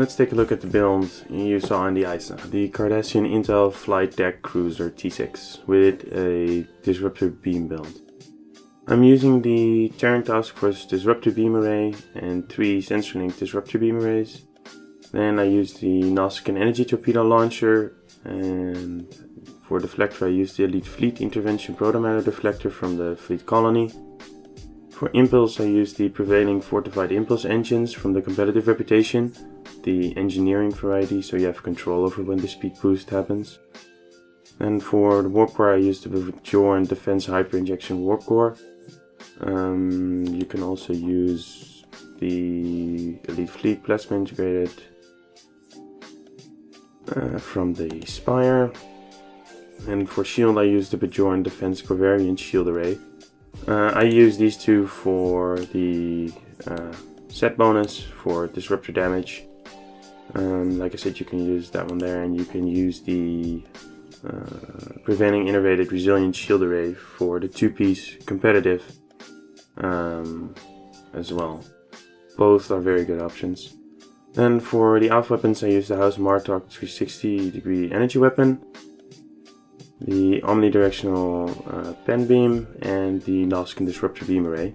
Let's take a look at the build you saw in the ISA, the Cardassian Intel Flight Deck Cruiser T6 with a Disruptor beam build. I'm using the Terran Task Force Disruptor beam array and 3 SensorLink Disruptor beam arrays. Then I used the Nausicaan Energy Torpedo Launcher, and for deflector I used the Elite Fleet Intervention Protomatter Deflector from the Fleet Colony. For impulse I used the prevailing fortified impulse engines from the competitive reputation, the engineering variety, so you have control over when the speed boost happens. And for the warp core I used the Bajoran Defense Hyper Injection Warp Core. You can also use the Elite Fleet Plasma Integrated from the Spire. And for shield I used the Bajoran Defense Covariant Shield Array. I use these two for the set bonus for disruptor damage. Like I said, you can use that one there, and you can use the Prevailing Innervated Resilient Shield Array for the 2-piece competitive as well. Both are very good options. Then for the ALF weapons I use the House Martok 360-degree energy weapon, the omnidirectional pen beam, and the Nausicaan Disruptor beam array.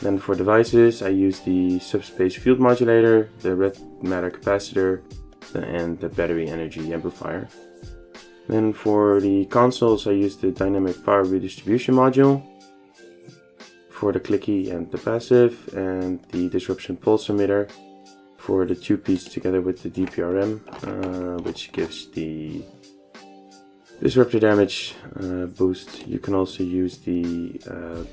Then for devices I use the Subspace Field Modulator, the Red Matter Capacitor, and the Battery Energy Amplifier. Then for the consoles I use the Dynamic Power Redistribution Module for the clicky and the passive, and the Disruption Pulse Emitter for the 2-piece together with the DPRM, which gives the disruptor damage boost. You can also use the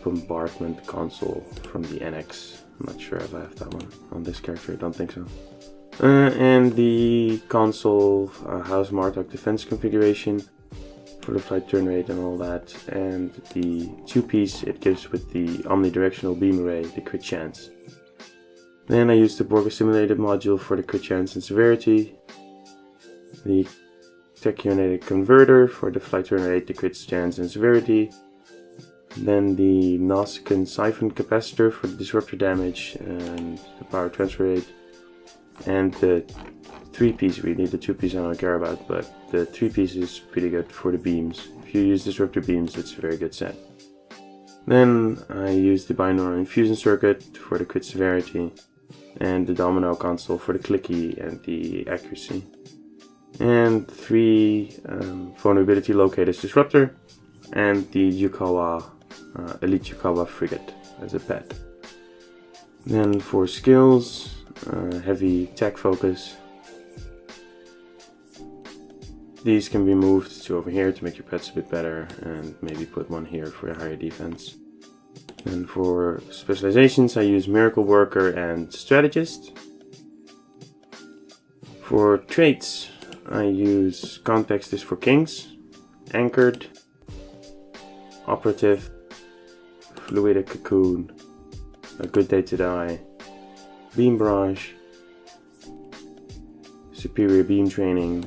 bombardment console from the NX. I'm not sure if I have that one on this character, I don't think so. And the console House Martok defense configuration for the flight turn rate and all that. And the 2-piece it gives with the omnidirectional beam array, the crit chance. Then I use the Borg Assimilated module for the crit chance and severity. The Tachyonetic Converter for the flight turn rate, the crit chance and severity. Then the Nausicaan Siphon Capacitor for the disruptor damage and the power transfer rate. And the 3-piece, really, the 2-piece I don't care about, but the 3-piece is pretty good for the beams. If you use disruptor beams, it's a very good set. Then I use the Binaural Infusion Circuit for the crit severity, and the Domino console for the clicky and the accuracy. And 3 vulnerability locators disruptor, and the Yukawa Elite Yukawa frigate as a pet. Then for skills, heavy tech focus. These can be moved to over here to make your pets a bit better, and maybe put one here for a higher defense. And for specializations I use Miracle Worker and Strategist. For traits I use Context is for Kings, Anchored, Operative, Fluidic Cocoon, A Good Day to Die, Beam Barrage, Superior Beam Training,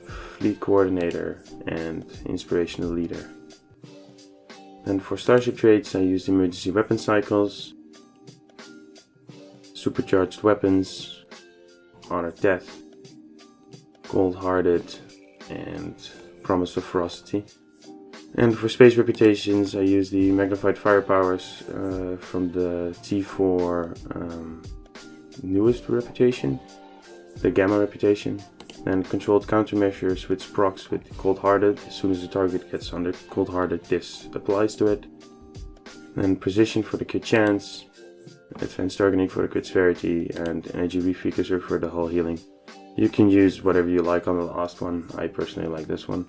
Fleet Coordinator, and Inspirational Leader. And for Starship traits I use Emergency Weapon Cycles, Supercharged Weapons, Honored Death, Cold-Hearted, and Promise of Ferocity. And for space reputations I use the Magnified Firepowers from the T4 newest reputation, the Gamma reputation. And controlled countermeasures which procs with Cold-Hearted. As soon as the target gets under Cold-Hearted, this applies to it. Then Precision for the crit chance, Advanced Targeting for the crit severity, and Energy Reprecursor for the hull healing. You can use whatever you like on the last one. I personally like this one.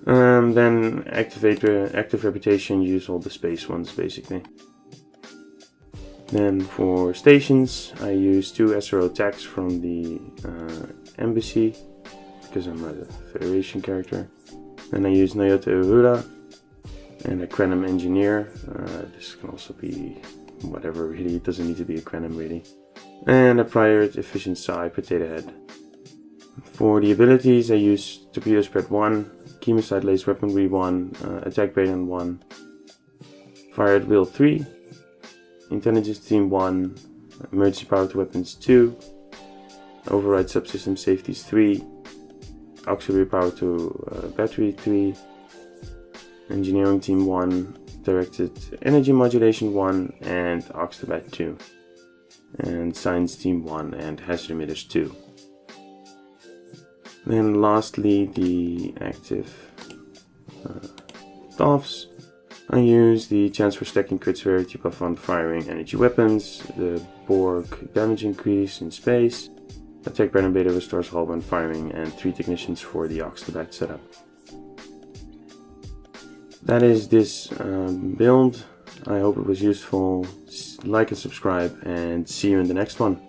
Then active reputation, use all the space ones basically. Then for stations I use 2 SRO attacks from the Embassy, because I'm a Federation character. Then I use Nyota Uhura and a Krenim Engineer. This can also be whatever really, it doesn't need to be a Krenim really. And a Prior Efficient Psi Potato Head. For the abilities I use Torpedo Spread 1, Chemicide Lace Weaponry 1, Attack Baton 1, Fire at Will 3, Intelligence Team 1, Emergency Powered Weapons 2, Override Subsystem Safeties 3, Auxiliary Power to Battery 3, Engineering Team 1, Directed Energy Modulation 1, and Oxtobat 2, and Science Team 1 and Hazard Emitters 2. Then lastly, the active DOFs. I use the chance for stacking crit severity buff on firing energy weapons, the Borg damage increase in space, attack burn and beta restores hull when firing, and 3 technicians for the Oxtobat setup. That is this build. I hope it was useful. Like and subscribe, and see you in the next one.